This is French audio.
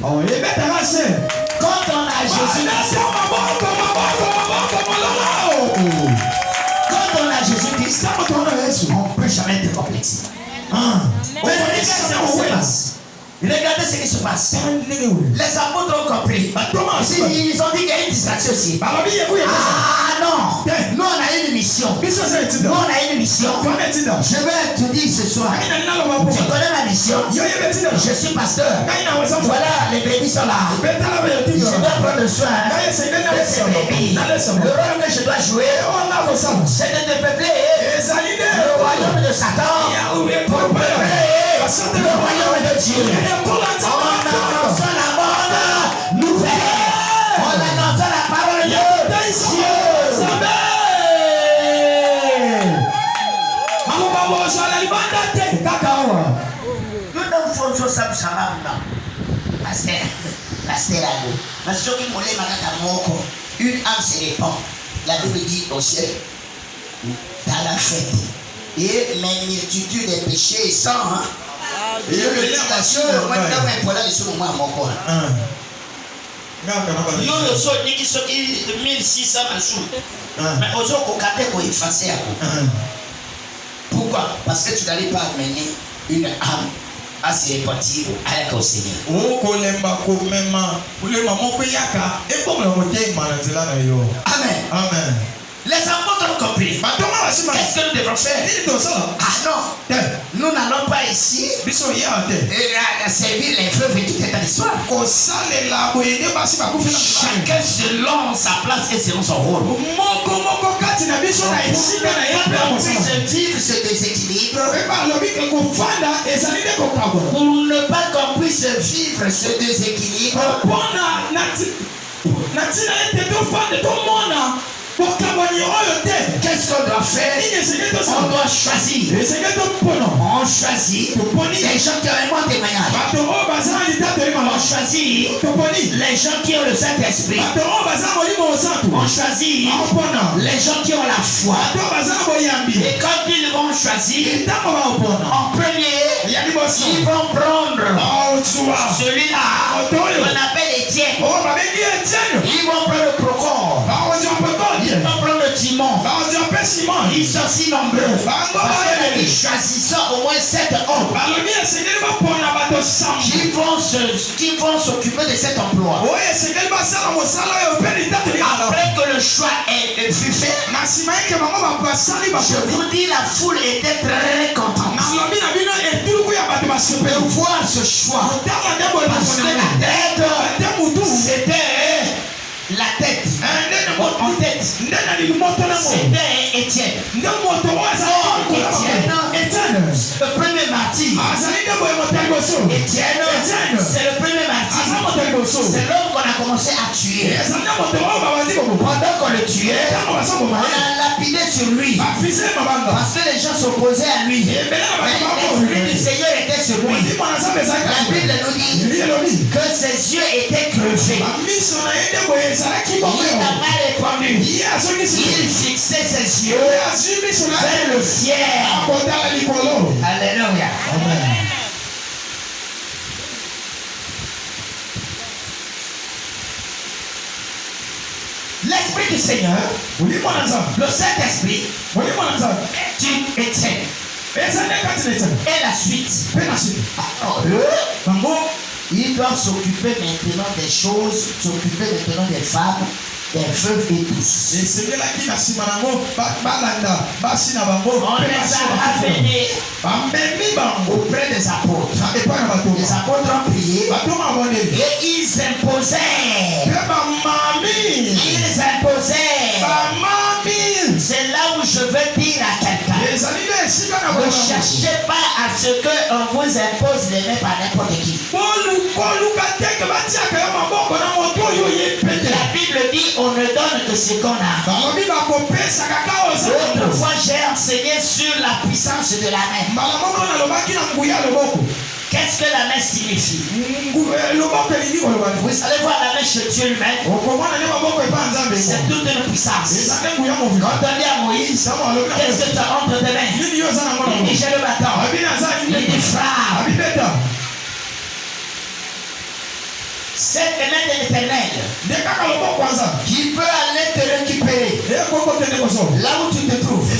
Oh, il est bête à raser. Quand on a Jésus, quand on a Jésus-Christ, on ne peut jamais être complexé. Regardez ce qui se passe. Les apôtres ont compris. Ils ont dit qu'il y a une distraction aussi. Ah non. Nous on a une mission. Nous on a une mission. Je vais te dire ce soir. Tu connais ma mission. Je suis pasteur. Voilà, les bébés sont là. Je dois prendre soin de ces bébés. Le rôle que je dois jouer, c'est de peupler le royaume de Satan pour peupler le royaume de Dieu. On annonce la bonne nouvelle. On annonce la parole de Dieu. Nous devons faire ça. Une âme se répand. La Bible dit au ciel, dans la fête. Et mes multitudes des péchés sans. Et le méditation, moi, je vais pour là, je suis au moins à mon corps. Nous, le sol, il y a 1600 jours. Mais aux autres, on a effacé. Pourquoi? Parce que tu n'allais pas amener une âme à se répartir avec le Seigneur. Amen. Les apôtres ont compris. Qu'est-ce que nous devons faire? Ah non. Nous n'allons pas ici servir les veuves et tout état d'histoire. Chacun selon sa place et selon son rôle. On vivre ce déséquilibre. Pour ne pas qu'on puisse vivre ce déséquilibre. Qu'est-ce qu'on doit faire? On doit choisir. On choisit les gens qui ont un bon témoignage. On choisit les gens qui ont le Saint-Esprit. On choisit les gens qui ont la foi. Et quand ils vont choisir, en premier, ils vont prendre celui-là qu'on appelle Étienne. Ils vont prendre le Procor. Ils vont prendre le Timon. Ils sont si nombreux. Parce qu'ils choisissent au moins 7 hommes qui vont s'occuper de cet emploi. Après que le choix est fut fait, je vous dis, la foule était très contente de voir ce choix. Parce que la tête, c'était la tête. En tête, c'était Étienne. Étienne, le premier martyr. Étienne, c'est le premier martyr. C'est l'homme qu'on a commencé à tuer. Pendant qu'on le tuait, on a lapidé sur lui. Parce que les gens s'opposaient à lui. Mais l'esprit du Seigneur était sur lui. La Bible nous dit que ses yeux étaient crevés. Il n'a pas répondu. Il fixait ses yeux vers le ciel. Alléluia. Amen. L'Esprit du Seigneur, le Saint-Esprit, est une Étienne. Et la suite. Ils doivent s'occuper maintenant des choses, s'occuper maintenant des femmes, des veuves et tous. On les a ramenés auprès des apôtres. Les apôtres ont prié et ils imposaient. C'est là où je veux dire à quelqu'un. Ne cherchez pas à ce qu'on vous impose les mains par n'importe qui. La Bible dit on ne donne que ce qu'on a. Autrefois j'ai enseigné sur la puissance de la main. Qu'est-ce que la main signifie? Vous allez voir la main chez Dieu lui-même. C'est toute une puissance. Quand on dit à Moïse, qu'est-ce que tu as entre tes mains? Il dit j'ai le bâton. Il dit frappe. Cette main de l'Éternel qui peut aller te récupérer là où tu te trouves.